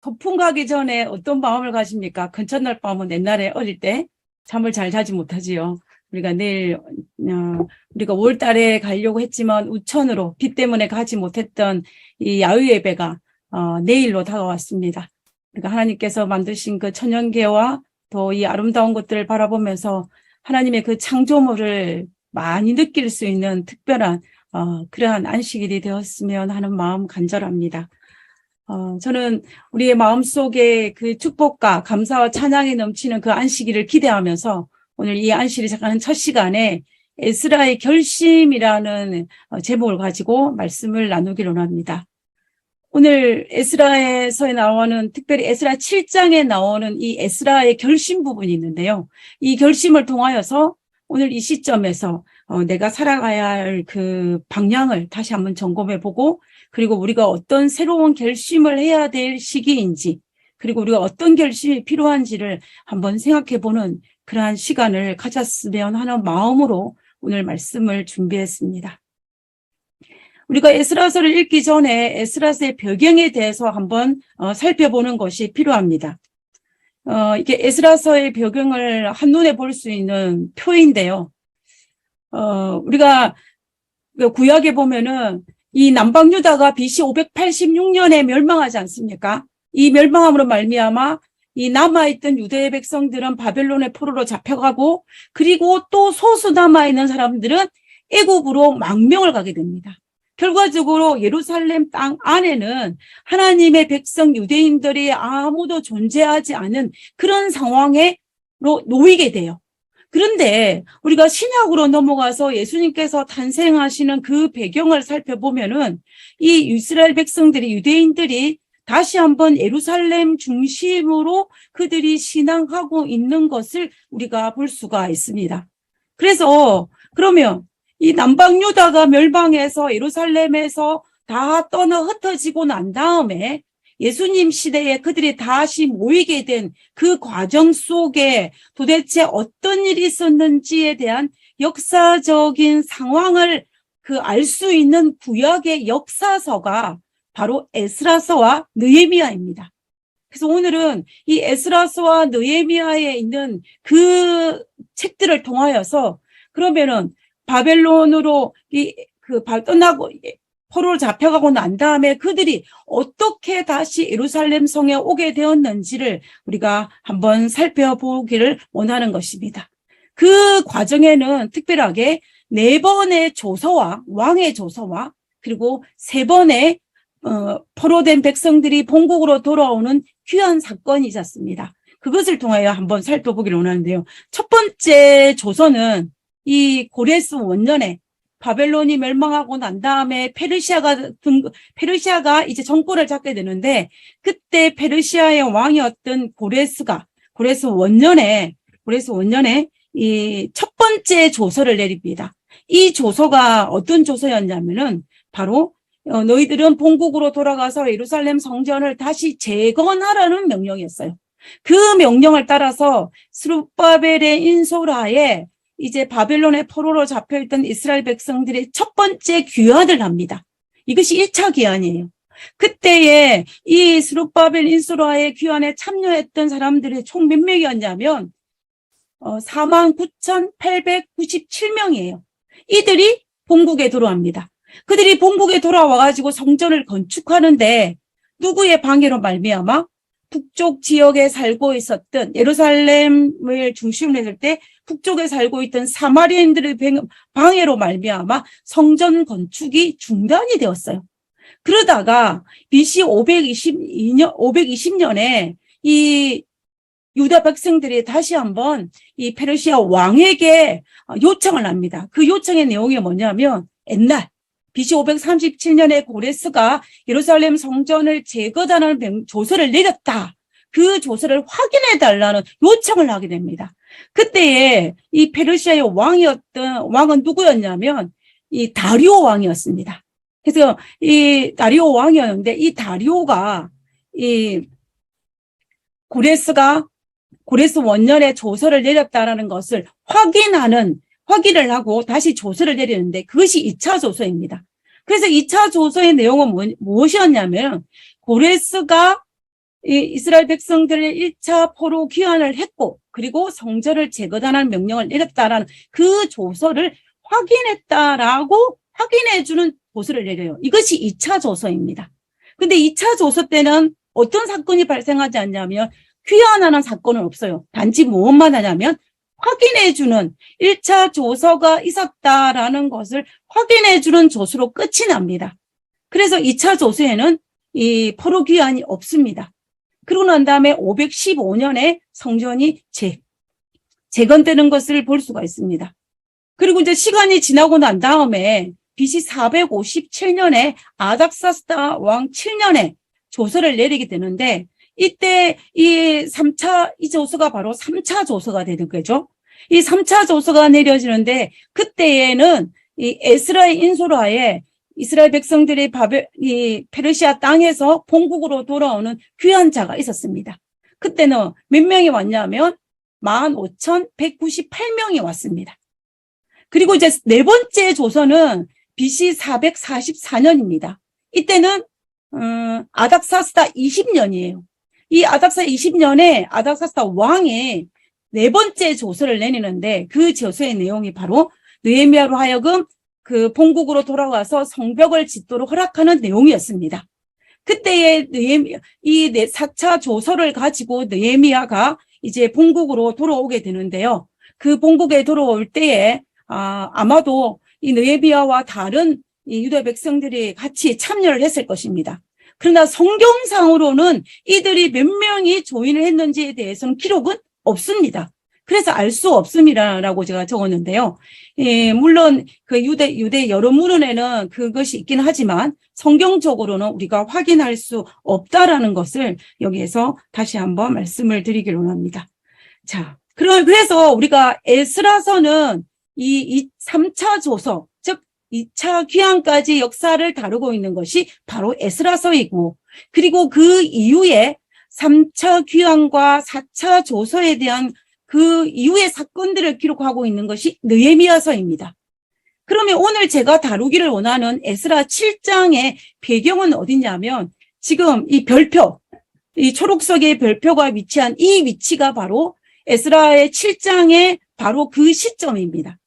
소풍 가기 전에 어떤 마음을 가집니까? 큰 첫날 밤은 옛날에 어릴 때 잠을 잘 자지 못하지요. 우리가 내일 우리가 5월 달에 가려고 했지만 우천으로 비 때문에 가지 못했던 이 야외 예배가 내일로 다가왔습니다. 그러니까 하나님께서 만드신 그 천연계와 또 이 아름다운 것들을 바라보면서 하나님의 그 창조물을 많이 느낄 수 있는 특별한 그러한 안식일이 되었으면 하는 마음 간절합니다. 저는 우리의 마음속에 그 축복과 감사와 찬양이 넘치는 그 안식일을 기대하면서 오늘 이 안식일이 시작하는 첫 시간에 에스라의 결심이라는 제목을 가지고 말씀을 나누기로 합니다. 오늘 에스라에서 나오는, 특별히 에스라 7장에 나오는 이 에스라의 결심 부분이 있는데요. 이 결심을 통하여서 오늘 이 시점에서 내가 살아가야 할 그 방향을 다시 한번 점검해보고, 그리고 우리가 어떤 새로운 결심을 해야 될 시기인지, 그리고 우리가 어떤 결심이 필요한지를 한번 생각해보는 그러한 시간을 가졌으면 하는 마음으로 오늘 말씀을 준비했습니다. 우리가 에스라서를 읽기 전에 에스라서의 배경에 대해서 한번 살펴보는 것이 필요합니다. 이게 에스라서의 배경을 한눈에 볼 수 있는 표인데요. 우리가 구약에 보면은 이 남방 유다가 BC 586년에 멸망하지 않습니까? 이 멸망함으로 말미암아 이 남아있던 유대의 백성들은 바벨론의 포로로 잡혀가고, 그리고 또 소수 남아있는 사람들은 애굽으로 망명을 가게 됩니다. 결과적으로 예루살렘 땅 안에는 하나님의 백성 유대인들이 아무도 존재하지 않은 그런 상황에 놓이게 돼요. 그런데 우리가 신약으로 넘어가서 예수님께서 탄생하시는 그 배경을 살펴보면은 이 이스라엘 백성들이, 유대인들이 다시 한번 예루살렘 중심으로 그들이 신앙하고 있는 것을 우리가 볼 수가 있습니다. 그래서 그러면 이 남방 유다가 멸망해서 예루살렘에서 다 떠나 흩어지고 난 다음에 예수님 시대에 그들이 다시 모이게 된 그 과정 속에 도대체 어떤 일이 있었는지에 대한 역사적인 상황을 알 수 있는 구약의 역사서가 바로 에스라서와 느헤미야입니다. 그래서 오늘은 이 에스라서와 느헤미야에 있는 그 책들을 통하여서, 그러면은 바벨론으로 떠나고 포로로 잡혀가고 난 다음에 그들이 어떻게 다시 예루살렘 성에 오게 되었는지를 우리가 한번 살펴보기를 원하는 것입니다. 그 과정에는 특별하게 4번의 조서와, 왕의 조서와, 그리고 3번의 포로된 백성들이 본국으로 돌아오는 귀한 사건이 있었습니다. 그것을 통하여 한번 살펴보기를 원하는데요. 첫 번째 조서는 이 고레스 원년에 바벨론이 멸망하고 난 다음에 페르시아가 이제 정권을 잡게 되는데, 그때 페르시아의 왕이었던 고레스 원년에 이 첫 번째 조서를 내립니다. 이 조서가 어떤 조서였냐면은 바로 너희들은 본국으로 돌아가서 예루살렘 성전을 다시 재건하라는 명령이었어요. 그 명령을 따라서 스룹바벨의 인솔하에 이제 바벨론의 포로로 잡혀있던 이스라엘 백성들이 첫 번째 귀환을 합니다. 이것이 1차 귀환이에요. 그때에 이 스룹바벨 인솔하의 귀환에 참여했던 사람들이 총 몇 명이었냐면 49,897명이에요. 이들이 본국에 돌아옵니다. 그들이 본국에 돌아와가지고 성전을 건축하는데 누구의 방해로 말미암아 북쪽 지역에 살고 있었던, 예루살렘을 중심으로 했을 때 북쪽에 살고 있던 사마리아인들의 방해로 말미암아 성전 건축이 중단이 되었어요. 그러다가 BC 520년에 이 유다 백성들이 다시 한번 이 페르시아 왕에게 요청을 합니다. 그 요청의 내용이 뭐냐면, 옛날 BC 537년에 고레스가 예루살렘 성전을 재건하는 조서를 내렸다. 그 조서를 확인해달라는 요청을 하게 됩니다. 그때에 이 페르시아의 왕은 누구였냐면 이 다리오 왕이었습니다. 그래서 이 다리오 왕이었는데, 이 다리오가 이 고레스 원년에 조서를 내렸다라는 것을 확인을 하고 다시 조서를 내리는데, 그것이 2차 조서입니다. 그래서 2차 조서의 내용은 무엇이었냐면, 고레스가 이 이스라엘 백성들의 1차 포로 귀환을 했고, 그리고 성전을 재건하는 명령을 내렸다라는 그 조서를 확인했다라고 확인해주는 조서를 내려요. 이것이 2차 조서입니다. 근데 2차 조서 때는 어떤 사건이 발생하지 않냐면 귀환하는 사건은 없어요. 단지 무엇만 하냐면 확인해주는 1차 조서가 있었다라는 것을 확인해주는 조서로 끝이 납니다. 그래서 2차 조서에는 이 포로 귀환이 없습니다. 그러고 난 다음에 515년에 성전이 재건되는 것을 볼 수가 있습니다. 그리고 이제 시간이 지나고 난 다음에 BC 457년에 아닥사스다 왕 7년에 조서를 내리게 되는데, 이때 이 조서가 바로 3차 조서가 되는 거죠. 이 3차 조서가 내려지는데, 그때에는 이 에스라의 인솔하에 이스라엘 백성들이 이 페르시아 땅에서 본국으로 돌아오는 귀환자가 있었습니다. 그때는 몇 명이 왔냐면 15,198명이 왔습니다. 그리고 이제 네 번째 조서는 BC 444년입니다. 이때는 아닥사스다 20년이에요. 이 아닥사 20년에 아닥사스다 왕이 네 번째 조서를 내리는데, 그 조서의 내용이 바로 느헤미야로 하여금 그 본국으로 돌아와서 성벽을 짓도록 허락하는 내용이었습니다. 그때의 이 4차 조서를 가지고 느헤미야가 이제 본국으로 돌아오게 되는데요. 그 본국에 돌아올 때에 아마도 이 느헤미야와 다른 이 유다 백성들이 같이 참여를 했을 것입니다. 그러나 성경상으로는 이들이 몇 명이 조인을 했는지에 대해서는 기록은 없습니다. 그래서 알 수 없음이라고 제가 적었는데요. 예, 물론 그 유대 여러 문헌에는 그것이 있긴 하지만 성경적으로는 우리가 확인할 수 없다라는 것을 여기에서 다시 한번 말씀을 드리기로 합니다. 자, 그래서 우리가 에스라서는 이 3차 조서, 즉 2차 귀환까지 역사를 다루고 있는 것이 바로 에스라서이고, 그리고 그 이후에 3차 귀환과 4차 조서에 대한 그 이후의 사건들을 기록하고 있는 것이 느헤미야서입니다. 그러면 오늘 제가 다루기를 원하는 에스라 7장의 배경은 어디냐면, 지금 이 별표, 이 초록색의 별표가 위치한 이 위치가 바로 에스라의 7장의 바로 그 시점입니다.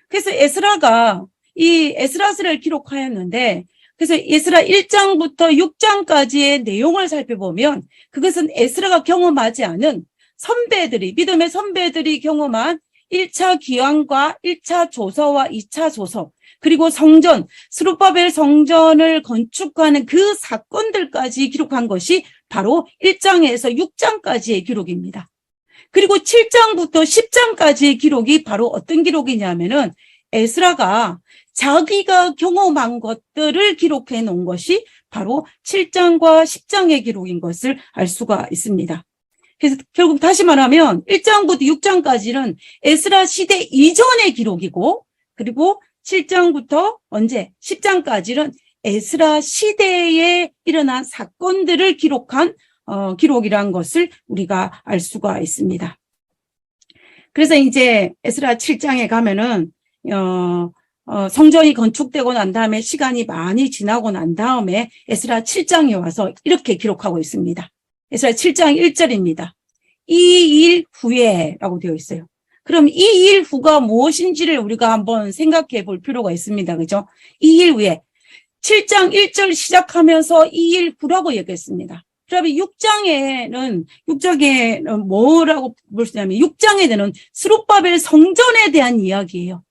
그래서 에스라가 이 에스라서를 기록하였는데, 그래서 에스라 1장부터 6장까지의 내용을 살펴보면 그것은 에스라가 경험하지 않은 믿음의 선배들이 경험한 1차 귀환과 1차 조서와 2차 조서, 그리고 스룹바벨 성전을 건축하는 그 사건들까지 기록한 것이 바로 1장에서 6장까지의 기록입니다. 그리고 7장부터 10장까지의 기록이 바로 어떤 기록이냐면은 에스라가 자기가 경험한 것들을 기록해 놓은 것이 바로 7장과 10장의 기록인 것을 알 수가 있습니다. 그래서 결국 다시 말하면 1장부터 6장까지는 에스라 시대 이전의 기록이고, 그리고 7장부터 10장까지는 에스라 시대에 일어난 사건들을 기록한 기록이란 것을 우리가 알 수가 있습니다. 그래서 이제 에스라 7장에 가면은 성전이 건축되고 난 다음에 시간이 많이 지나고 난 다음에 에스라 7장에 와서 이렇게 기록하고 있습니다. 에스라 7장 1절입니다. 이 일 후에 라고 되어 있어요. 그럼 이 일 후가 무엇인지를 우리가 한번 생각해 볼 필요가 있습니다. 그죠? 이 일 후에 7장 1절 시작하면서 이 일 후라고 얘기했습니다. 그러면 6장에는 뭐라고 볼 수 있냐면 6장에는 스룹바벨 성전에 대한 이야기예요.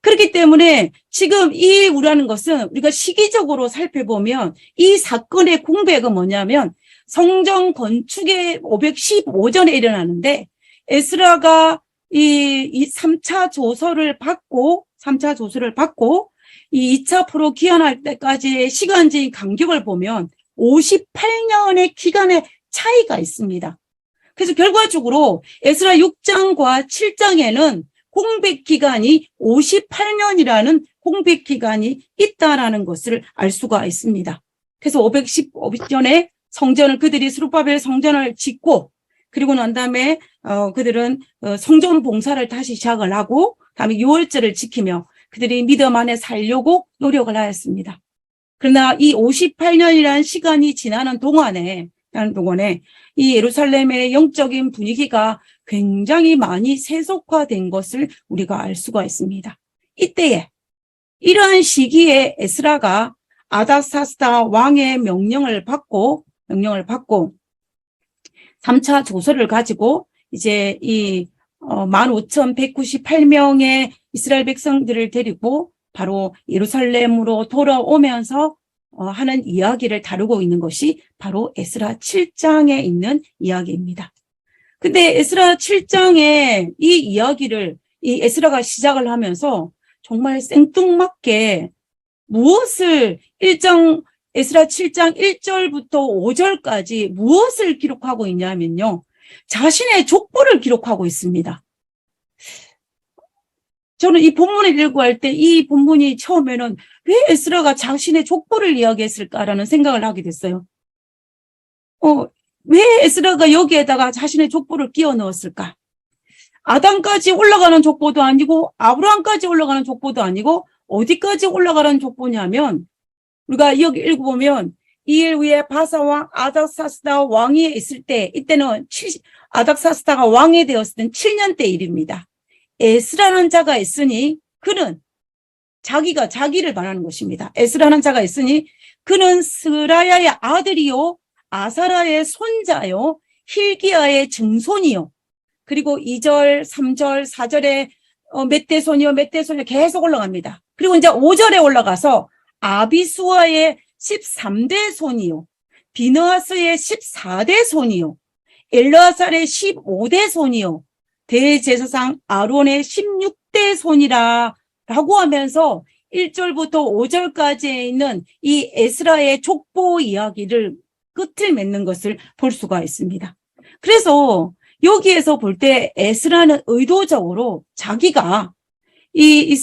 그렇기 때문에 지금 이 우라는 것은 우리가 시기적으로 살펴보면 이 사건의 공백은 뭐냐면 성전 건축의 515전에 일어나는데, 에스라가 이 3차 조서를 받고 이 2차 포로 귀환할 때까지의 시간적인 간격을 보면 58년의 기간의 차이가 있습니다. 그래서 결과적으로 에스라 6장과 7장에는 공백 기간이 58년이라는 공백 기간이 있다라는 것을 알 수가 있습니다. 그래서 515년에 그들이 스룹바벨 성전을 짓고, 그리고 난 다음에 그들은 성전 봉사를 다시 시작을 하고, 다음에 6월절을 지키며 그들이 믿음 안에 살려고 노력을 하였습니다. 그러나 이 58년이라는 시간이 지나는 동안에 하는 동안에 이 예루살렘의 영적인 분위기가 굉장히 많이 세속화된 것을 우리가 알 수가 있습니다. 이때에 이러한 시기에 에스라가 아닥사스다 왕의 명령을 받고 3차 조서를 가지고 이제 이 15,198명의 이스라엘 백성들을 데리고 바로 예루살렘으로 돌아오면서 하는 이야기를 다루고 있는 것이 바로 에스라 7장에 있는 이야기입니다. 근데 에스라 7장에 이 이야기를 이 에스라가 시작을 하면서 정말 생뚱맞게 무엇을 에스라 7장 1절부터 5절까지 무엇을 기록하고 있냐면요. 자신의 족보를 기록하고 있습니다. 저는 이 본문을 읽고 할 때 이 본문이 처음에는 왜 에스라가 자신의 족보를 이야기했을까라는 생각을 하게 됐어요. 왜 에스라가 여기에다가 자신의 족보를 끼워 넣었을까? 아담까지 올라가는 족보도 아니고 아브라함까지 올라가는 족보도 아니고 어디까지 올라가는 족보냐면 우리가 여기 읽어보면 이일 위에 바사왕 아닥사스다 왕이 있을 때 이때는 아닥사스다가 왕이 되었을 땐 7년 때 일입니다. 에스라는 자가 있으니 그는 자기를 말하는 것입니다. 에스라는 자가 있으니 그는 스라야의 아들이요 아사라의 손자요 힐기야의 증손이요. 그리고 2절, 3절, 4절에 몇 대 손이요 계속 올라갑니다. 그리고 이제 5절에 올라가서 아비수아의 13대 손이요 비느하스의 14대 손이요 엘르아살의 15대 손이요 대제사장 아론의 16대 손이라 라고 하면서 1절부터 5절까지에 있는 이 에스라의 족보 이야기를 끝을 맺는 것을 볼 수가 있습니다. 그래서 여기에서 볼 때 에스라는 의도적으로 자기가 이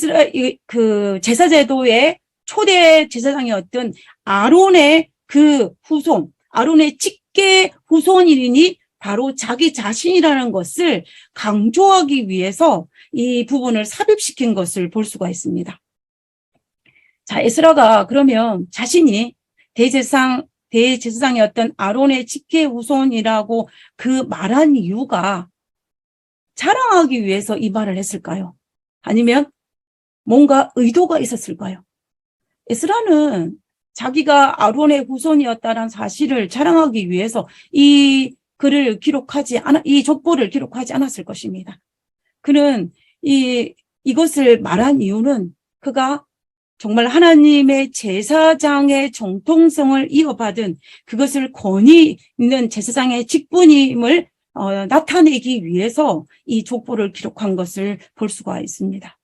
그 제사제도의 초대 제사장이었던 아론의 그 후손, 아론의 직계 후손이니 바로 자기 자신이라는 것을 강조하기 위해서 이 부분을 삽입시킨 것을 볼 수가 있습니다. 자, 에스라가 그러면 자신이 대제사장이었던 아론의 직계 후손이라고 그 말한 이유가 자랑하기 위해서 이 말을 했을까요? 아니면 뭔가 의도가 있었을까요? 에스라는 자기가 아론의 후손이었다는 사실을 자랑하기 위해서 이 족보를 기록하지 않았을 것입니다. 그는 이것을 말한 이유는 그가 정말 하나님의 제사장의 정통성을 이어받은 그것을 권위 있는 제사장의 직분임을 나타내기 위해서 이 족보를 기록한 것을 볼 수가 있습니다.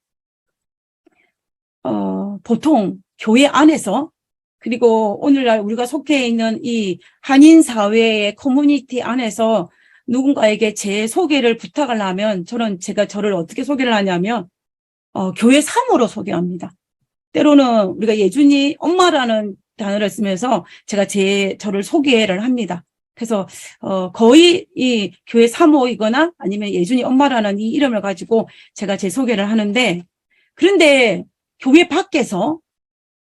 보통 교회 안에서 그리고 오늘날 우리가 속해 있는 이 한인 사회의 커뮤니티 안에서 누군가에게 제 소개를 부탁을 하면 저를 어떻게 소개를 하냐면 교회 사모로 소개합니다. 때로는 우리가 예준이 엄마라는 단어를 쓰면서 제가 저를 소개를 합니다. 그래서 거의 이 교회 사모이거나 아니면 예준이 엄마라는 이 이름을 가지고 제가 제 소개를 하는데, 그런데 교회 밖에서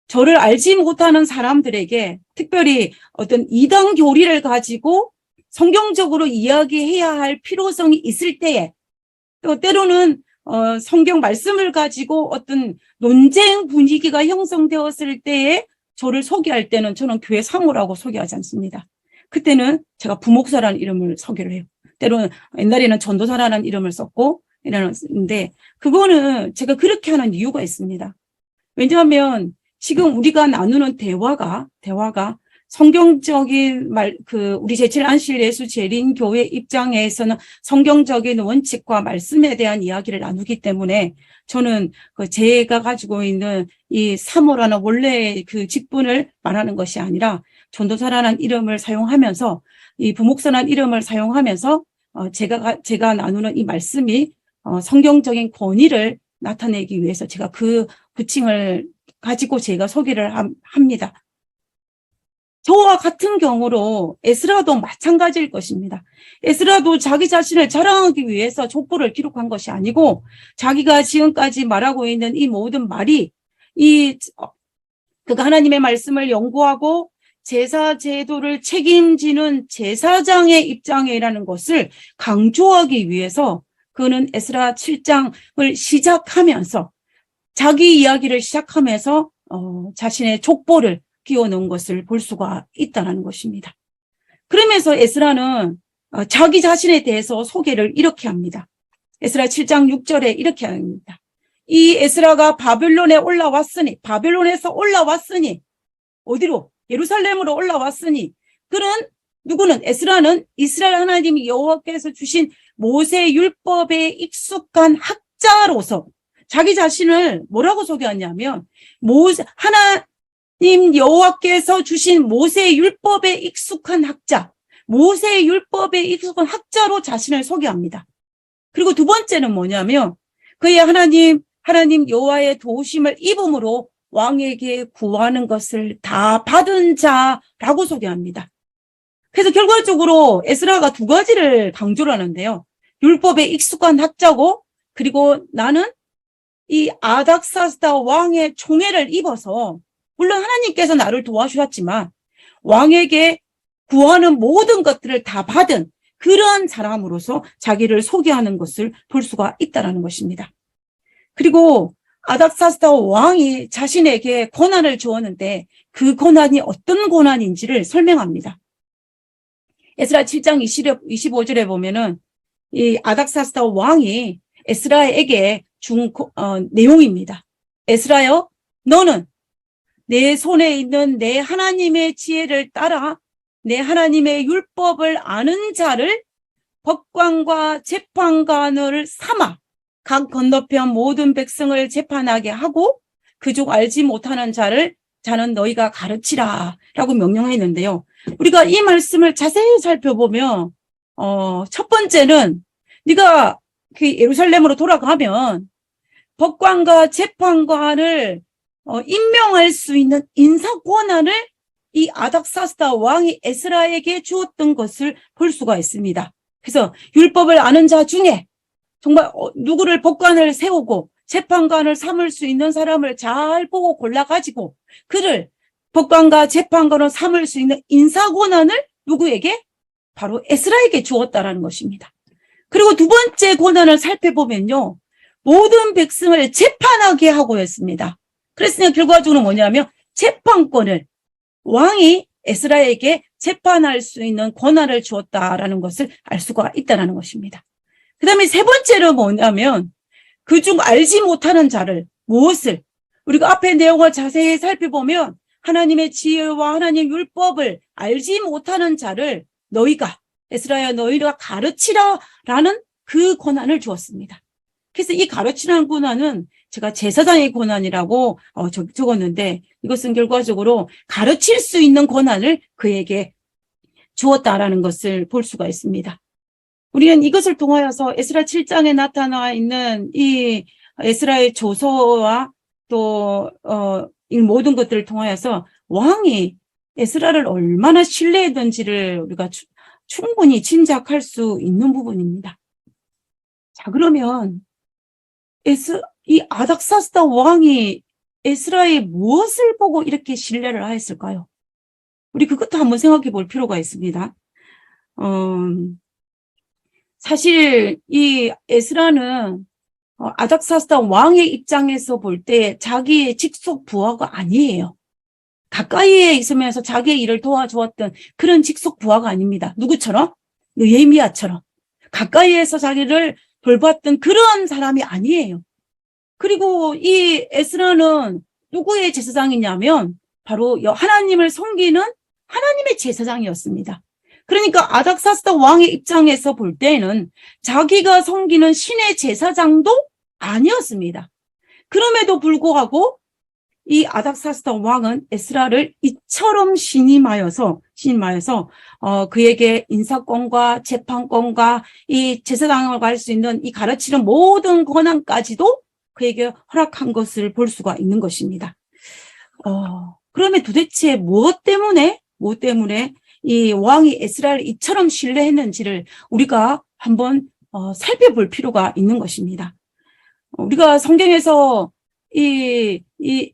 저를 알지 못하는 사람들에게 특별히 어떤 이단 교리를 가지고 성경적으로 이야기해야 할 필요성이 있을 때에, 또 때로는 성경 말씀을 가지고 어떤 논쟁 분위기가 형성되었을 때에 저를 소개할 때는 저는 교회 사모라고 소개하지 않습니다. 그때는 제가 부목사라는 이름을 소개를 해요. 때로는 옛날에는 전도사라는 이름을 썼고 이러는데, 그거는 제가 그렇게 하는 이유가 있습니다. 왜냐하면 지금 우리가 나누는 대화가 성경적인 우리 제7안식일 예수재림교회 입장에서는 성경적인 원칙과 말씀에 대한 이야기를 나누기 때문에 저는 제가 가지고 있는 이 사모라는 원래의 그 직분을 말하는 것이 아니라 전도사라는 이름을 사용하면서 이 부목사라는 이름을 사용하면서 제가 나누는 이 말씀이 성경적인 권위를 나타내기 위해서 제가 그 부칭을 가지고 제가 소개를 합니다. 저와 같은 경우로 에스라도 마찬가지일 것입니다. 에스라도 자기 자신을 자랑하기 위해서 족보를 기록한 것이 아니고 자기가 지금까지 말하고 있는 이 모든 말이 그가 하나님의 말씀을 연구하고 제사 제도를 책임지는 제사장의 입장이라는 것을 강조하기 위해서 그는 에스라 7장을 시작하면서 자기 이야기를 시작하면서 자신의 족보를 끼워넣은 것을 볼 수가 있다는 것입니다. 그러면서 에스라는 자기 자신에 대해서 소개를 이렇게 합니다. 에스라 7장 6절에 이렇게 합니다. 이 에스라가 바벨론에서 올라왔으니 어디로? 예루살렘으로 올라왔으니 누구는 에스라는 이스라엘 하나님 여호와께서 주신 모세 율법에 익숙한 학자로서 자기 자신을 뭐라고 소개하냐면 하나님 여호와께서 주신 모세 율법에 익숙한 학자, 모세 율법에 익숙한 학자로 자신을 소개합니다. 그리고 두 번째는 뭐냐면 그의 하나님 여호와의 도우심을 입음으로 왕에게 구하는 것을 다 받은 자라고 소개합니다. 그래서 결과적으로 에스라가 두 가지를 강조를 하는데요. 율법에 익숙한 학자고, 그리고 나는 이 아닥사스다 왕의 총애를 입어서, 물론 하나님께서 나를 도와주셨지만 왕에게 구하는 모든 것들을 다 받은 그러한 사람으로서 자기를 소개하는 것을 볼 수가 있다는 것입니다. 그리고 아닥사스다 왕이 자신에게 고난을 주었는데 그 고난이 어떤 고난인지를 설명합니다. 에스라 7장 25절에 보면은 이 아닥사스다 왕이 에스라에게 준 내용입니다. 에스라여, 너는 내 손에 있는 내 하나님의 지혜를 따라 내 하나님의 율법을 아는 자를 법관과 재판관을 삼아 각 건너편 모든 백성을 재판하게 하고 그중 알지 못하는 자는 너희가 가르치라 라고 명령했는데요. 우리가 이 말씀을 자세히 살펴보면 첫 번째는 네가 그 예루살렘으로 돌아가면 법관과 재판관을 임명할 수 있는 인사 권한을 이 아닥사스다 왕이 에스라에게 주었던 것을 볼 수가 있습니다. 그래서 율법을 아는 자 중에 정말 누구를 법관을 세우고 재판관을 삼을 수 있는 사람을 잘 보고 골라가지고 그를 법관과 재판관을 삼을 수 있는 인사 권한을 누구에게? 바로 에스라에게 주었다라는 것입니다. 그리고 두 번째 권한을 살펴보면요. 모든 백성을 재판하게 하고 했습니다. 그랬으니 결과적으로 뭐냐면 재판권을 왕이 에스라에게 재판할 수 있는 권한을 주었다라는 것을 알 수가 있다는 것입니다. 그 다음에 세 번째로 뭐냐면 그중 알지 못하는 자를 무엇을 우리가 앞에 내용을 자세히 살펴보면 하나님의 지혜와 하나님의 율법을 알지 못하는 자를 너희가 에스라야 너희가 가르치라라는 그 권한을 주었습니다. 그래서 이 가르치라는 권한은 제가 제사장의 권한이라고 적었는데 이것은 결과적으로 가르칠 수 있는 권한을 그에게 주었다라는 것을 볼 수가 있습니다. 우리는 이것을 통하여서 에스라 7장에 나타나 있는 이 에스라의 조서와 또 이 모든 것들을 통하여서 왕이 에스라를 얼마나 신뢰했던지를 우리가 충분히 짐작할 수 있는 부분입니다. 자, 그러면 이 아닥사스다 왕이 에스라의 무엇을 보고 이렇게 신뢰를 하였을까요? 우리 그것도 한번 생각해 볼 필요가 있습니다. 사실 이 에스라는 아닥사스다 왕의 입장에서 볼 때 자기의 직속 부하가 아니에요. 가까이에 있으면서 자기의 일을 도와주었던 그런 직속 부하가 아닙니다. 누구처럼? 느헤미야처럼 가까이에서 자기를 돌봤던 그런 사람이 아니에요. 그리고 이 에스라는 누구의 제사장이냐면 바로 하나님을 섬기는 하나님의 제사장이었습니다. 그러니까 아닥사스다 왕의 입장에서 볼 때는 자기가 섬기는 신의 제사장도 아니었습니다. 그럼에도 불구하고 이 아닥사스다 왕은 에스라를 이처럼 신임하여서 그에게 인사권과 재판권과 이 제사장을 갈 수 있는 이 가르치는 모든 권한까지도 그에게 허락한 것을 볼 수가 있는 것입니다. 그러면 도대체 무엇 때문에 이 왕이 에스라를 이처럼 신뢰했는지를 우리가 한번 살펴볼 필요가 있는 것입니다. 우리가 성경에서 이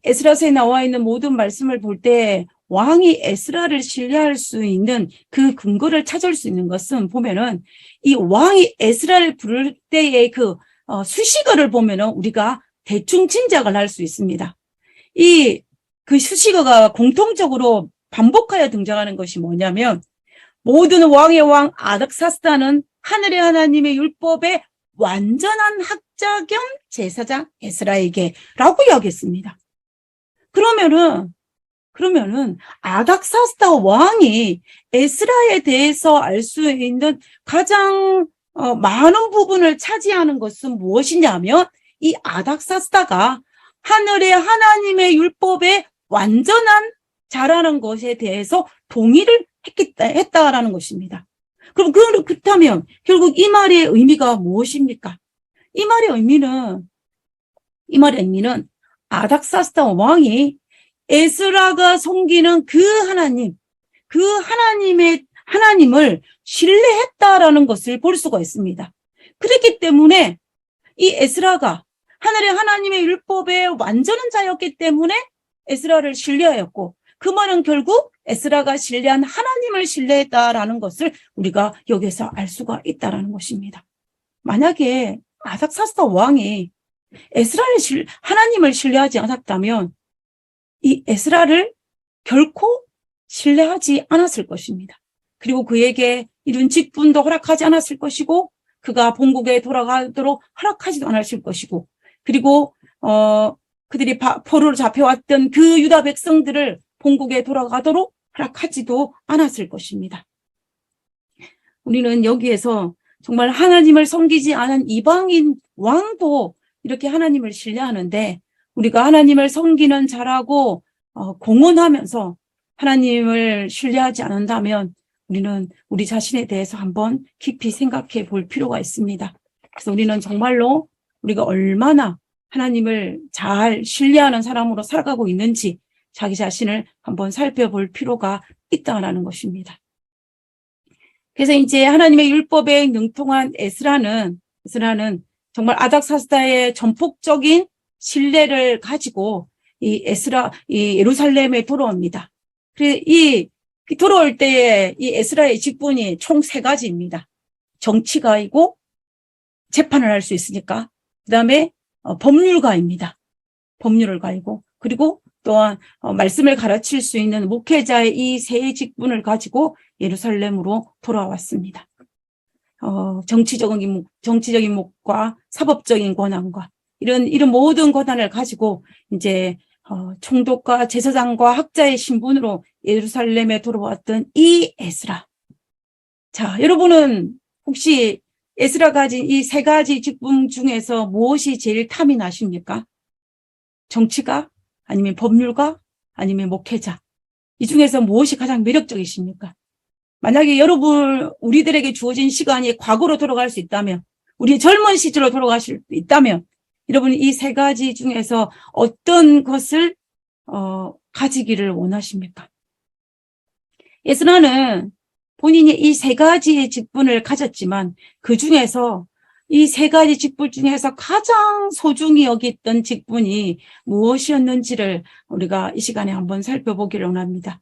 에스라서에 나와 있는 모든 말씀을 볼 때 왕이 에스라를 신뢰할 수 있는 그 근거를 찾을 수 있는 것은 보면은 이 왕이 에스라를 부를 때의 그 수식어를 보면은 우리가 대충 짐작을 할 수 있습니다. 그 수식어가 공통적으로 반복하여 등장하는 것이 뭐냐면 모든 왕의 왕 아닥사스다는 하늘의 하나님의 율법의 완전한 학자 겸 제사장 에스라에게 라고 이야기했습니다. 그러면은 아닥사스다 왕이 에스라에 대해서 알 수 있는 가장 많은 부분을 차지하는 것은 무엇이냐면 이 아닥사스다가 하늘의 하나님의 율법에 완전한 자라는 것에 대해서 동의를 했다라는 것입니다. 그럼 그렇다면 결국 이 말의 의미가 무엇입니까? 이 말의 의미는 아닥사스다 왕이 에스라가 섬기는 그 하나님을 신뢰했다라는 것을 볼 수가 있습니다. 그렇기 때문에 이 에스라가 하늘의 하나님의 율법의 완전한 자였기 때문에 에스라를 신뢰하였고, 그 말은 결국 에스라가 신뢰한 하나님을 신뢰했다라는 것을 우리가 여기서 알 수가 있다라는 것입니다. 만약에 아닥사스다 왕이 하나님을 신뢰하지 않았다면 이 에스라를 결코 신뢰하지 않았을 것입니다. 그리고 그에게 이룬 직분도 허락하지 않았을 것이고, 그가 본국에 돌아가도록 허락하지도 않았을 것이고, 그리고 그들이 포로로 잡혀왔던 그 유다 백성들을 본국에 돌아가도록 허락하지도 않았을 것입니다. 우리는 여기에서 정말 하나님을 섬기지 않은 이방인 왕도 이렇게 하나님을 신뢰하는데, 우리가 하나님을 섬기는 자라고 공언하면서 하나님을 신뢰하지 않는다면 우리는 우리 자신에 대해서 한번 깊이 생각해 볼 필요가 있습니다. 그래서 우리는 정말로 우리가 얼마나 하나님을 잘 신뢰하는 사람으로 살아가고 있는지 자기 자신을 한번 살펴볼 필요가 있다는 것입니다. 그래서 이제 하나님의 율법에 능통한 에스라는 정말 아닥사스다의 전폭적인 신뢰를 가지고 이 예루살렘에 돌아옵니다. 돌아올 때에 이 에스라의 직분이 총 3가지입니다. 정치가이고 재판을 할 수 있으니까, 그 다음에 법률가입니다. 법률가이고, 그리고 또한 말씀을 가르칠 수 있는 목회자의 이 3직분을 가지고 예루살렘으로 돌아왔습니다. 정치적인 목과 사법적인 권한과 이런 모든 권한을 가지고 이제 총독과 제사장과 학자의 신분으로 예루살렘에 돌아왔던 이 에스라. 자, 여러분은 혹시 에스라가 가진 이 3가지 직분 중에서 무엇이 제일 탐이 나십니까? 정치가? 아니면 법률가? 아니면 목회자? 이 중에서 무엇이 가장 매력적이십니까? 만약에 우리들에게 주어진 시간이 과거로 돌아갈 수 있다면, 우리 젊은 시절로 돌아갈 수 있다면, 여러분이 이 3가지 중에서 어떤 것을 가지기를 원하십니까? 에스라는 본인이 이 3가지의 직분을 가졌지만 그 중에서 이 3가지 직분 중에서 가장 소중히 여겼던 직분이 무엇이었는지를 우리가 이 시간에 한번 살펴보기를 원합니다.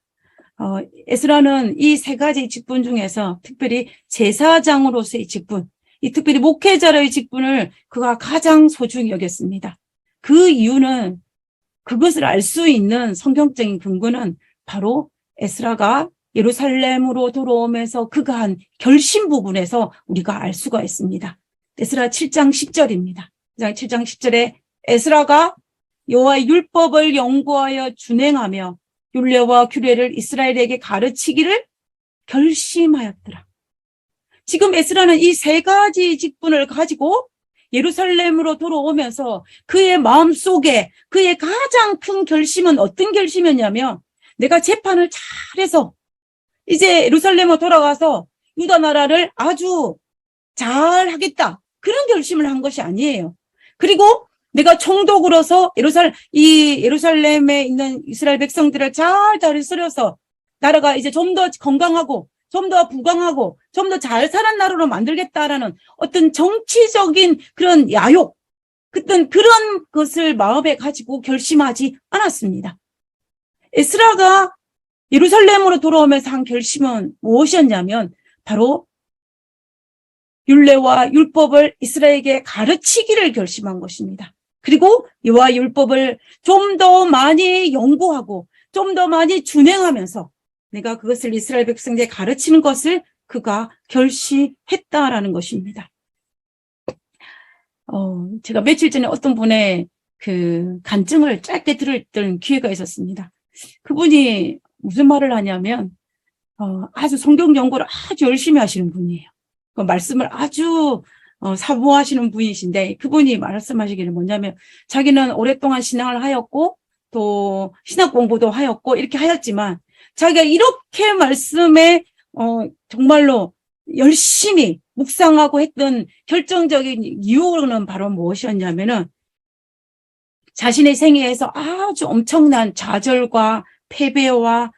에스라는 이 3가지 직분 중에서 특별히 제사장으로서의 직분, 특별히 목회자의 직분을 그가 가장 소중히 여겼습니다. 그 이유는, 그것을 알 수 있는 성경적인 근거는 바로 에스라가 예루살렘으로 돌아오면서 그가 한 결심 부분에서 우리가 알 수가 있습니다. 에스라 7장 10절입니다. 7장 10절에 에스라가 여호와의 율법을 연구하여 준행하며 율례와 규례를 이스라엘에게 가르치기를 결심하였더라. 지금 에스라는 이 3가지 직분을 가지고 예루살렘으로 돌아오면서 그의 마음속에 그의 가장 큰 결심은 어떤 결심이었냐면, 내가 재판을 잘해서 이제 예루살렘으로 돌아가서 유다 나라를 아주 잘 하겠다, 그런 결심을 한 것이 아니에요. 그리고 내가 총독으로서 예루살렘에 있는 이스라엘 백성들을 잘 다스려서 나라가 이제 좀 더 건강하고 좀 더 부강하고 좀 더 잘 사는 나라로 만들겠다라는 어떤 정치적인 그런 야욕, 그런 것을 마음에 가지고 결심하지 않았습니다. 에스라가 예루살렘으로 돌아오면서 한 결심은 무엇이었냐면 바로 율례와 율법을 이스라엘에게 가르치기를 결심한 것입니다. 그리고 이와 율법을 좀 더 많이 연구하고 좀 더 많이 준행하면서 내가 그것을 이스라엘 백성에게 가르치는 것을 그가 결심했다라는 것입니다. 제가 며칠 전에 어떤 분의 그 간증을 짧게 들었던 기회가 있었습니다. 그분이 무슨 말을 하냐면, 아주 성경 연구를 아주 열심히 하시는 분이에요. 그 말씀을 아주 사모하시는 분이신데, 그분이 말씀하시기를 뭐냐면, 자기는 오랫동안 신앙을 하였고, 또 신학 공부도 하였고, 이렇게 하였지만, 자기가 이렇게 말씀에, 정말로 열심히 묵상하고 했던 결정적인 이유는 바로 무엇이었냐면은, 자신의 생애에서 아주 엄청난 좌절과 패배와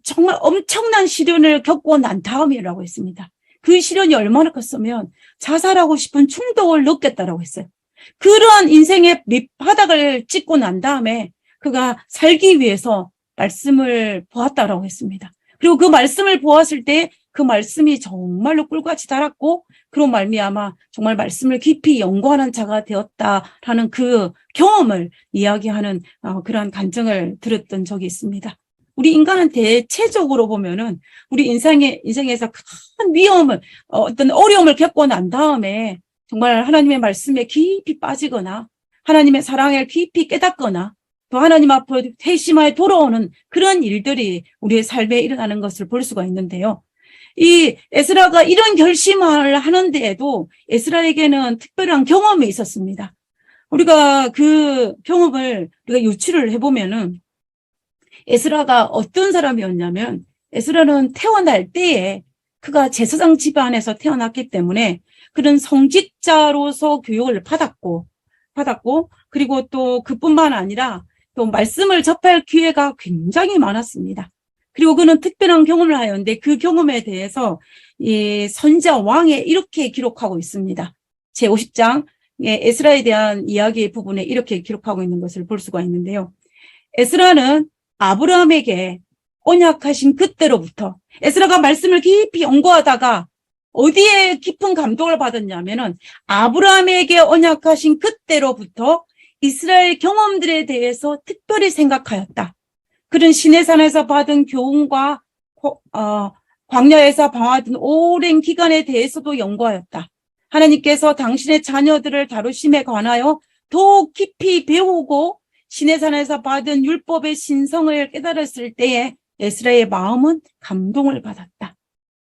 정말 엄청난 시련을 겪고 난 다음이라고 했습니다. 그 시련이 얼마나 컸으면 자살하고 싶은 충동을 느꼈다라고 했어요. 그러한 인생의 밑바닥을 찍고 난 다음에 그가 살기 위해서 말씀을 보았다라고 했습니다. 그리고 그 말씀을 보았을 때 그 말씀이 정말로 꿀같이 달았고 그런 말미암아 정말 말씀을 깊이 연구하는 자가 되었다라는 그 경험을 이야기하는 그러한 간증을 들었던 적이 있습니다. 우리 인간은 대체적으로 보면은 우리 인생에서 큰 위험을 어떤 어려움을 겪고 난 다음에 정말 하나님의 말씀에 깊이 빠지거나 하나님의 사랑을 깊이 깨닫거나 또 하나님 앞으로 회심하여 돌아오는 그런 일들이 우리의 삶에 일어나는 것을 볼 수가 있는데요. 이 에스라가 이런 결심을 하는데에도 에스라에게는 특별한 경험이 있었습니다. 우리가 그 경험을 우리가 유추를 해보면은 에스라가 어떤 사람이었냐면 에스라는 태어날 때에 그가 제사장 집안에서 태어났기 때문에 그런 성직자로서 교육을 받았고 그리고 또 그뿐만 아니라 또 말씀을 접할 기회가 굉장히 많았습니다. 그리고 그는 특별한 경험을 하였는데 그 경험에 대해서 이 선지자 왕에 이렇게 기록하고 있습니다. 제50장 에스라에 대한 이야기 부분에 이렇게 기록하고 있는 것을 볼 수가 있는데요. 에스라는 아브라함에게 언약하신 그때로부터 에스라가 말씀을 깊이 연구하다가 어디에 깊은 감동을 받았냐면은 아브라함에게 언약하신 그때로부터 이스라엘 경험들에 대해서 특별히 생각하였다. 그런 시내산에서 받은 교훈과 광야에서 방황하던 오랜 기간에 대해서도 연구하였다. 하나님께서 당신의 자녀들을 다루심에 관하여 더욱 깊이 배우고 시내산에서 받은 율법의 신성을 깨달았을 때에 에스라의 마음은 감동을 받았다.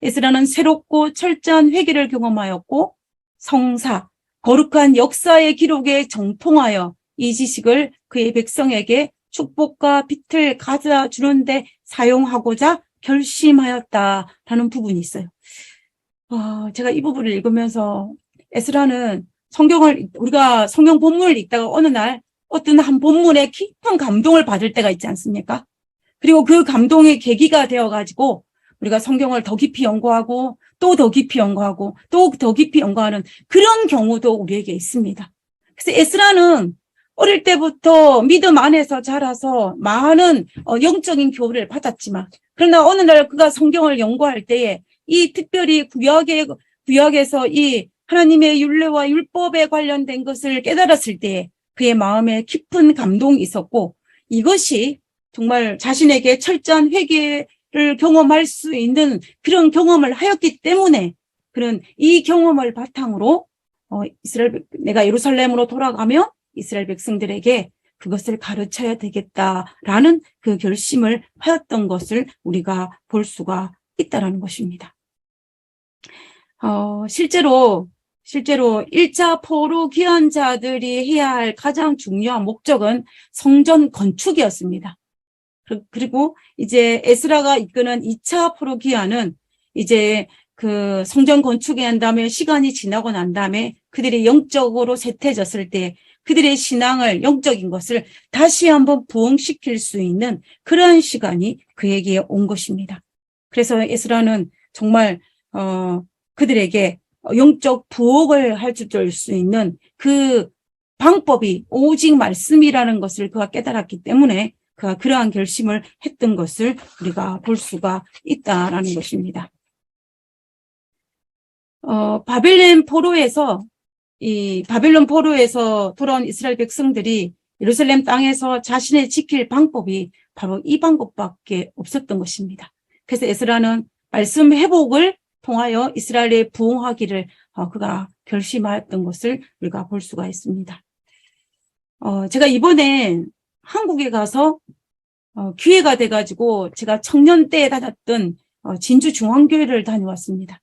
에스라는 새롭고 철저한 회개를 경험하였고 성사, 거룩한 역사의 기록에 정통하여 이 지식을 그의 백성에게 축복과 빛을 가져다 주는데 사용하고자 결심하였다라는 부분이 있어요. 제가 이 부분을 읽으면서 에스라는 우리가 성경 본문을 읽다가 어느 날 어떤 한 본문에 깊은 감동을 받을 때가 있지 않습니까? 그리고 그 감동의 계기가 되어가지고 우리가 성경을 더 깊이 연구하고 또 더 깊이 연구하고 또 더 깊이 연구하는 그런 경우도 우리에게 있습니다. 그래서 에스라는 어릴 때부터 믿음 안에서 자라서 많은 영적인 교훈을 받았지만 그러나 어느 날 그가 성경을 연구할 때에 이 특별히 구약에서 이 하나님의 율례와 율법에 관련된 것을 깨달았을 때에 그의 마음에 깊은 감동이 있었고 이것이 정말 자신에게 철저한 회개를 경험할 수 있는 그런 경험을 하였기 때문에 그런 이 경험을 바탕으로 내가 예루살렘으로 돌아가며 이스라엘 백성들에게 그것을 가르쳐야 되겠다라는 그 결심을 하였던 것을 우리가 볼 수가 있다라는 것입니다. 실제로 1차 포로 귀환 자들이 해야 할 가장 중요한 목적은 성전 건축이었습니다. 그리고 이제 에스라가 이끄는 2차 포로 귀환은 이제 그 성전 건축에 한 다음에 시간이 지나고 난 다음에 그들이 영적으로 쇠퇴졌을 때 그들의 신앙을 영적인 것을 다시 한번 부흥시킬 수 있는 그러한 시간이 그에게 온 것입니다. 그래서 에스라는 정말 그들에게 영적 부흥을 줄 수 있는 그 방법이 오직 말씀이라는 것을 그가 깨달았기 때문에 그가 그러한 결심을 했던 것을 우리가 볼 수가 있다라는 것입니다. 바벨론 포로에서 돌아온 이스라엘 백성들이 예루살렘 땅에서 자신의 지킬 방법이 바로 이 방법밖에 없었던 것입니다. 그래서 에스라는 말씀 회복을 통하여 이스라엘에 부흥하기를 그가 결심하였던 것을 우리가 볼 수가 있습니다. 제가 이번에 한국에 가서 기회가 돼가지고 제가 청년 때 다녔던 진주중앙교회를 다녀왔습니다.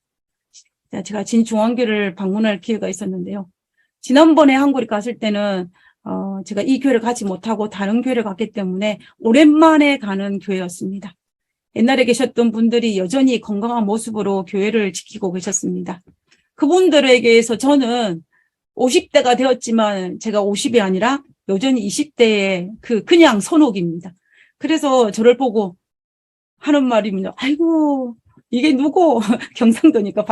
제가 진중앙교회를 방문할 기회가 있었는데요. 지난번에 한국에 갔을 때는 제가 이 교회를 가지 못하고 다른 교회를 갔기 때문에 오랜만에 가는 교회였습니다. 옛날에 계셨던 분들이 여전히 건강한 모습으로 교회를 지키고 계셨습니다. 그분들에게서 저는 50대가 되었지만 제가 50이 아니라 여전히 20대의 그냥 선옥입니다. 그래서 저를 보고 하는 말입니다. 아이고, 이게 누구? 경상도니까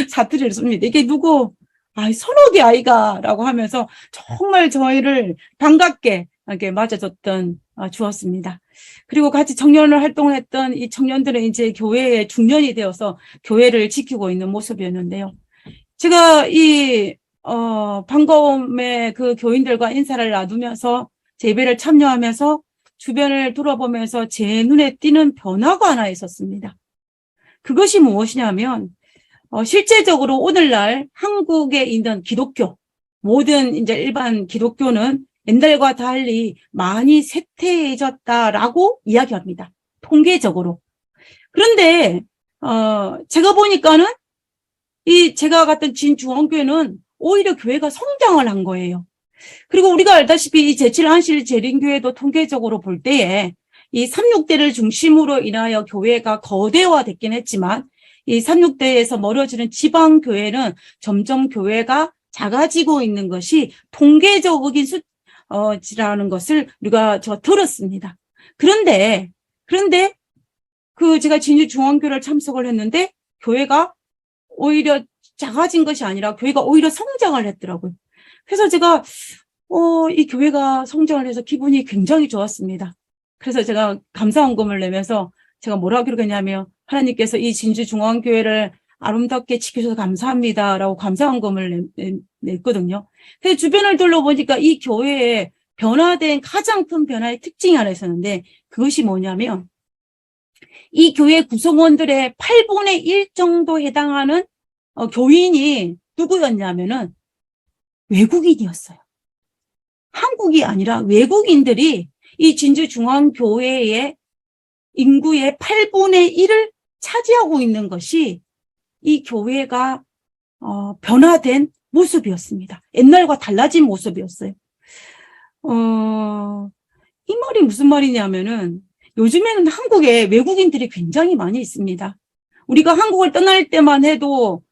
사투리를 씁니다. 이게 누구? 선옥이 아이가 라고 하면서 정말 저희를 반갑게 이렇게 맞아줬던 주었습니다. 그리고 같이 청년을 활동을 했던 이 청년들은 이제 교회의 중년이 되어서 교회를 지키고 있는 모습이었는데요. 제가 반가움에 그 교인들과 인사를 나누면서 예배를 참여하면서 주변을 돌아보면서 제 눈에 띄는 변화가 하나 있었습니다. 그것이 무엇이냐면, 실제적으로 오늘날 한국에 있는 기독교, 모든 이제 일반 기독교는 옛날과 달리 많이 쇠퇴해졌다라고 이야기합니다. 통계적으로. 그런데, 제가 보니까는 제가 갔던 진중앙교회는 오히려 교회가 성장을 한 거예요. 그리고 우리가 알다시피 이 제7한실 재림교회도 통계적으로 볼 때에 이 3,6대를 중심으로 인하여 교회가 거대화됐긴 했지만 이 3,6대에서 멀어지는 지방교회는 점점 교회가 작아지고 있는 것이 통계적인 수치라는 것을 우리가 들었습니다. 그런데 제가 진주중앙교회를 참석을 했는데 교회가 오히려 작아진 것이 아니라 교회가 오히려 성장을 했더라고요. 그래서 제가 이 교회가 성장을 해서 기분이 굉장히 좋았습니다. 그래서 제가 감사헌금을 내면서 제가 뭐라고 기록했냐면 하나님께서 이 진주중앙교회를 아름답게 지켜주셔서 감사합니다라고 감사헌금을 냈거든요. 그래서 주변을 둘러보니까 이 교회에 변화된 가장 큰 변화의 특징이 하나 있었는데 그것이 뭐냐면 이 교회 구성원들의 8분의 1 정도 해당하는 교인이 누구였냐면은 외국인이었어요. 한국이 아니라 외국인들이 이 진주중앙교회의 인구의 8분의 1을 차지하고 있는 것이 이 교회가 변화된 모습이었습니다. 옛날과 달라진 모습이었어요. 이 말이 무슨 말이냐면은 요즘에는 한국에 외국인들이 굉장히 많이 있습니다. 우리가 한국을 떠날 때만 해도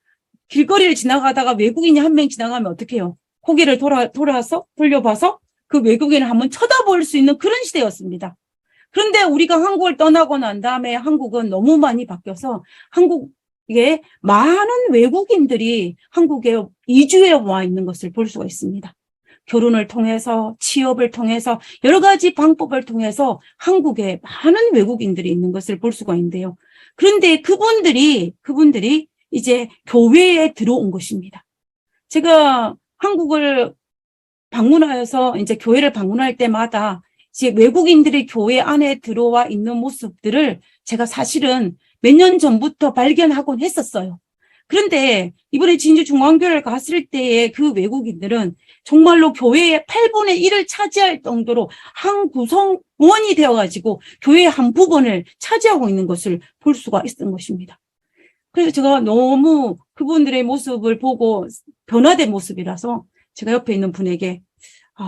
길거리를 지나가다가 외국인이 한 명 지나가면 어떻게 해요? 고개를 돌려봐서 그 외국인을 한번 쳐다볼 수 있는 그런 시대였습니다. 그런데 우리가 한국을 떠나고 난 다음에 한국은 너무 많이 바뀌어서 한국에 많은 외국인들이 한국에 이주해 와 있는 것을 볼 수가 있습니다. 결혼을 통해서 취업을 통해서 여러 가지 방법을 통해서 한국에 많은 외국인들이 있는 것을 볼 수가 있는데요. 그런데 그분들이 이제 교회에 들어온 것입니다. 제가 한국을 방문하여서 이제 교회를 방문할 때마다 이제 외국인들이 교회 안에 들어와 있는 모습들을 제가 사실은 몇 년 전부터 발견하곤 했었어요. 그런데 이번에 진주중앙교회를 갔을 때의 그 외국인들은 정말로 교회의 8분의 1을 차지할 정도로 한 구성원이 되어가지고 교회의 한 부분을 차지하고 있는 것을 볼 수가 있었던 것입니다. 그래서 제가 너무 그분들의 모습을 보고 변화된 모습이라서 제가 옆에 있는 분에게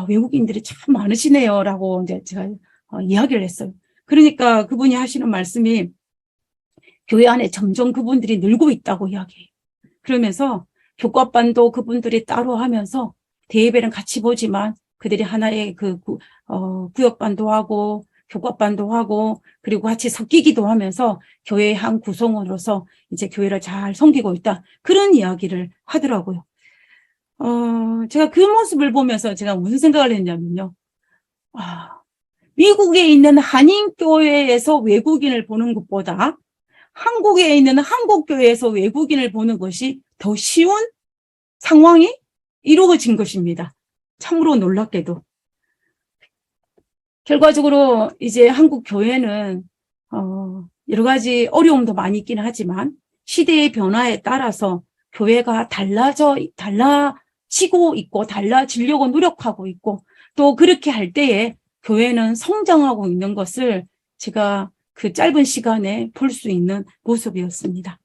외국인들이 참 많으시네요 라고 이제 제가 이야기를 했어요. 그러니까 그분이 하시는 말씀이 교회 안에 점점 그분들이 늘고 있다고 이야기해요. 그러면서 교과반도 그분들이 따로 하면서 대예배는 같이 보지만 그들이 하나의 구역반도 하고 교과반도 하고 그리고 같이 섞이기도 하면서 교회의 한 구성원으로서 이제 교회를 잘 섬기고 있다. 그런 이야기를 하더라고요. 제가 그 모습을 보면서 제가 무슨 생각을 했냐면요. 미국에 있는 한인교회에서 외국인을 보는 것보다 한국에 있는 한국교회에서 외국인을 보는 것이 더 쉬운 상황이 이루어진 것입니다. 참으로 놀랍게도. 결과적으로 이제 한국 교회는 여러 가지 어려움도 많이 있긴 하지만 시대의 변화에 따라서 교회가 달라지고 있고 달라지려고 노력하고 있고 또 그렇게 할 때에 교회는 성장하고 있는 것을 제가 그 짧은 시간에 볼 수 있는 모습이었습니다.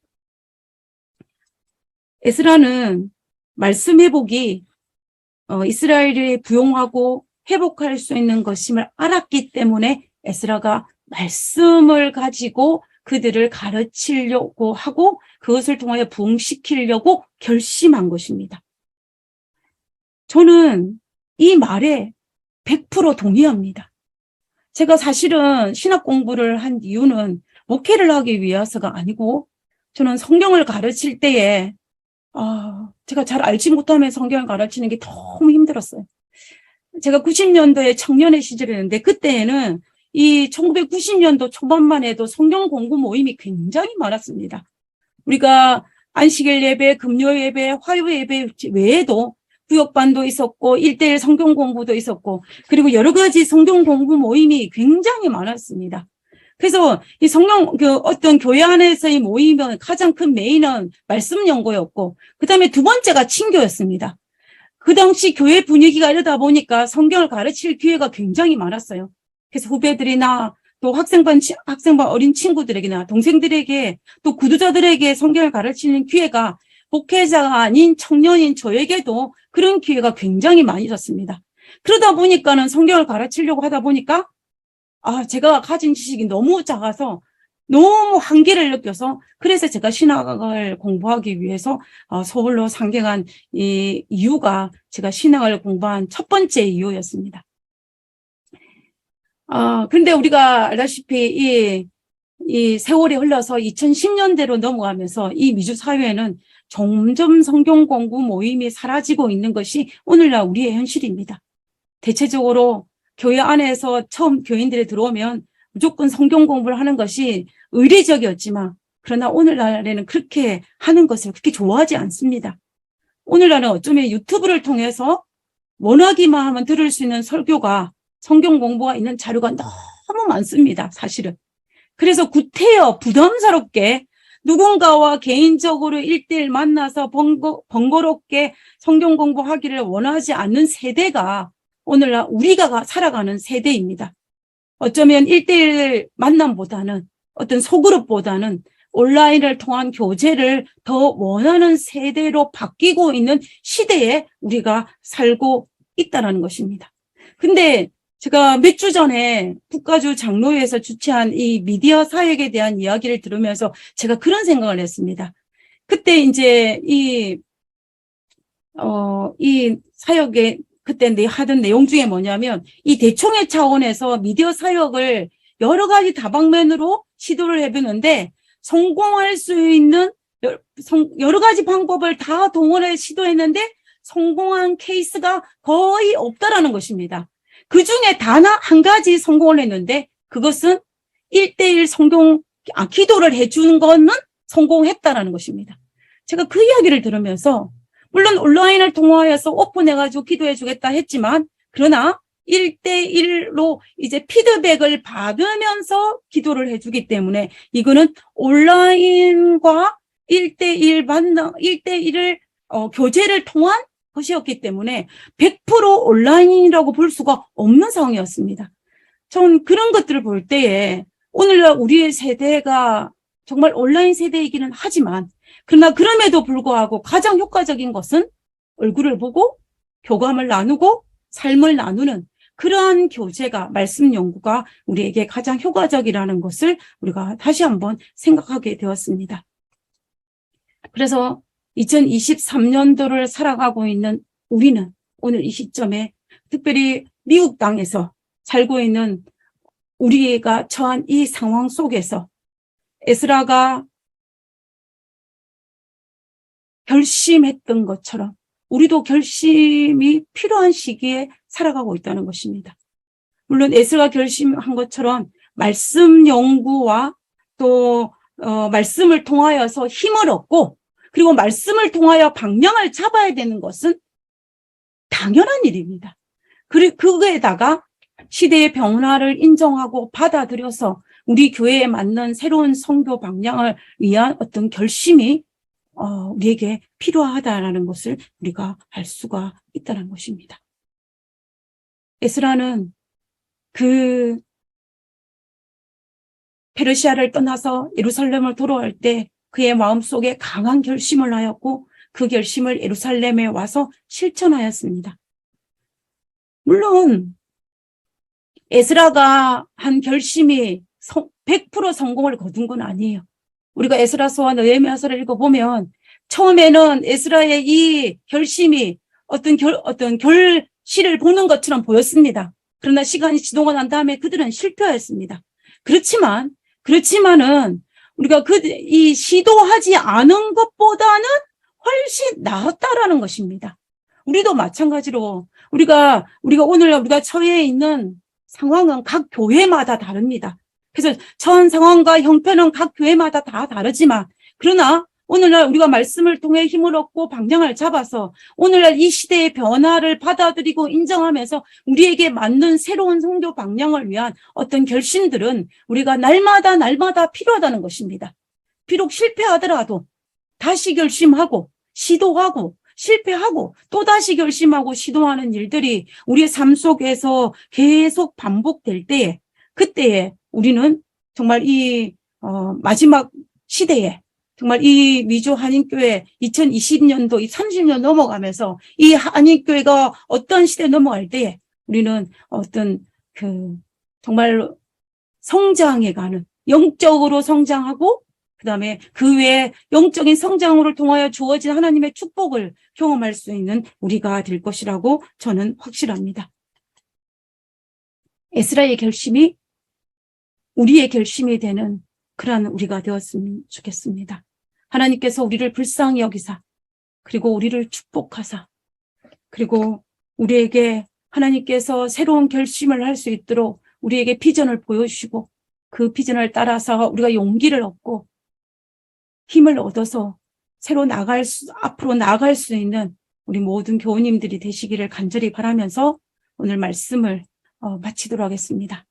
에스라는 말씀 회복이 이스라엘이 부용하고 회복할 수 있는 것임을 알았기 때문에 에스라가 말씀을 가지고 그들을 가르치려고 하고 그것을 통하여 부흥시키려고 결심한 것입니다. 저는 이 말에 100% 동의합니다. 제가 사실은 신학 공부를 한 이유는 목회를 하기 위해서가 아니고 저는 성경을 가르칠 때에 제가 잘 알지 못하면 성경을 가르치는 게 너무 힘들었어요. 제가 90년도에 청년의 시절이었는데 그때에는 이 1990년도 초반만 해도 성경 공부 모임이 굉장히 많았습니다. 우리가 안식일 예배, 금요 예배, 화요 예배 외에도 구역반도 있었고 1:1 성경 공부도 있었고 그리고 여러 가지 성경 공부 모임이 굉장히 많았습니다. 그래서 이 어떤 교회 안에서의 모임은 가장 큰 메인은 말씀 연구였고 그다음에 두 번째가 친교였습니다. 그 당시 교회 분위기가 이러다 보니까 성경을 가르칠 기회가 굉장히 많았어요. 그래서 후배들이나 또 학생반 어린 친구들에게나 동생들에게 또 구두자들에게 성경을 가르치는 기회가 목회자가 아닌 청년인 저에게도 그런 기회가 굉장히 많이 있었습니다. 그러다 보니까는 성경을 가르치려고 하다 보니까 제가 가진 지식이 너무 작아서 너무 한계를 느껴서 그래서 제가 신학을 공부하기 위해서 서울로 상경한 이 이유가 제가 신학을 공부한 첫 번째 이유였습니다. 근데 우리가 알다시피 이 세월이 흘러서 2010년대로 넘어가면서 이 미주 사회는 점점 성경 공부 모임이 사라지고 있는 것이 오늘날 우리의 현실입니다. 대체적으로 교회 안에서 처음 교인들이 들어오면 무조건 성경 공부를 하는 것이 의례적이었지만 그러나 오늘날에는 그렇게 하는 것을 그렇게 좋아하지 않습니다. 오늘날은 어쩌면 유튜브를 통해서 원하기만 하면 들을 수 있는 설교가 성경 공부가 있는 자료가 너무 많습니다. 사실은. 그래서 구태여 부담스럽게 누군가와 개인적으로 1:1 만나서 번거롭게 성경 공부하기를 원하지 않는 세대가 오늘날 우리가 살아가는 세대입니다. 어쩌면 1:1 만남보다는 어떤 소그룹보다는 온라인을 통한 교제를 더 원하는 세대로 바뀌고 있는 시대에 우리가 살고 있다는 것입니다. 근데 제가 몇 주 전에 북가주 장로회에서 주최한 이 미디어 사역에 대한 이야기를 들으면서 제가 그런 생각을 했습니다. 그때 이제 이 사역에 그때 하던 내용 중에 뭐냐면 이 대총회 차원에서 미디어 사역을 여러 가지 다방면으로 시도를 해보는데 성공할 수 있는 여러 가지 방법을 다 동원해 시도했는데 성공한 케이스가 거의 없다라는 것입니다. 그 중에 단 한 가지 성공을 했는데 그것은 1:1 기도를 해주는 거는 성공했다라는 것입니다. 제가 그 이야기를 들으면서 물론 온라인을 통하여서 오픈해가지고 기도해주겠다 했지만 그러나 1:1로 이제 피드백을 받으면서 기도를 해주기 때문에 이거는 온라인과 1:1을 교제를 통한 것이었기 때문에 100% 온라인이라고 볼 수가 없는 상황이었습니다. 전 그런 것들을 볼 때에 오늘날 우리의 세대가 정말 온라인 세대이기는 하지만 그러나 그럼에도 불구하고 가장 효과적인 것은 얼굴을 보고 교감을 나누고 삶을 나누는 그러한 교제가 말씀 연구가 우리에게 가장 효과적이라는 것을 우리가 다시 한번 생각하게 되었습니다. 그래서 2023년도를 살아가고 있는 우리는 오늘 이 시점에 특별히 미국 땅에서 살고 있는 우리가 처한 이 상황 속에서 에스라가 결심했던 것처럼 우리도 결심이 필요한 시기에 살아가고 있다는 것입니다. 물론 에스라 결심한 것처럼 말씀 연구와 또 말씀을 통하여서 힘을 얻고 그리고 말씀을 통하여 방향을 잡아야 되는 것은 당연한 일입니다. 그리고 그거에다가 시대의 변화를 인정하고 받아들여서 우리 교회에 맞는 새로운 선교 방향을 위한 어떤 결심이 우리에게 필요하다라는 것을 우리가 알 수가 있다는 것입니다. 에스라는 그 페르시아를 떠나서 예루살렘을 돌아올 때 그의 마음속에 강한 결심을 하였고 그 결심을 예루살렘에 와서 실천하였습니다. 물론 에스라가 한 결심이 100% 성공을 거둔 건 아니에요. 우리가 에스라서와 느헤미야서를 읽어보면 처음에는 에스라의 이 결심이 어떤 결실을 보는 것처럼 보였습니다. 그러나 시간이 지나고 난 다음에 그들은 실패했습니다. 그렇지만은 우리가 이 시도하지 않은 것보다는 훨씬 나았다라는 것입니다. 우리도 마찬가지로 우리가 오늘 우리가 처해 있는 상황은 각 교회마다 다릅니다. 그래서 처한 상황과 형편은 각 교회마다 다 다르지만 그러나 오늘날 우리가 말씀을 통해 힘을 얻고 방향을 잡아서 오늘날 이 시대의 변화를 받아들이고 인정하면서 우리에게 맞는 새로운 선교 방향을 위한 어떤 결심들은 우리가 날마다 필요하다는 것입니다. 비록 실패하더라도 다시 결심하고 시도하고 실패하고 또다시 결심하고 시도하는 일들이 우리의 삶 속에서 계속 반복될 때에 그때에 우리는 정말 이 마지막 시대에 정말 이 미주 한인교회 2020년도 이 30년 넘어가면서 이 한인교회가 어떤 시대에 넘어갈 때에 우리는 어떤 정말 성장해가는 영적으로 성장하고 그다음에 그 외에 영적인 성장으로 통하여 주어진 하나님의 축복을 경험할 수 있는 우리가 될 것이라고 저는 확실합니다. 에스라의 결심이 우리의 결심이 되는 그러한 우리가 되었으면 좋겠습니다. 하나님께서 우리를 불쌍히 여기사 그리고 우리를 축복하사 그리고 우리에게 하나님께서 새로운 결심을 할 수 있도록 우리에게 비전을 보여주시고 그 비전을 따라서 우리가 용기를 얻고 힘을 얻어서 앞으로 나아갈 수 있는 우리 모든 교우님들이 되시기를 간절히 바라면서 오늘 말씀을 마치도록 하겠습니다.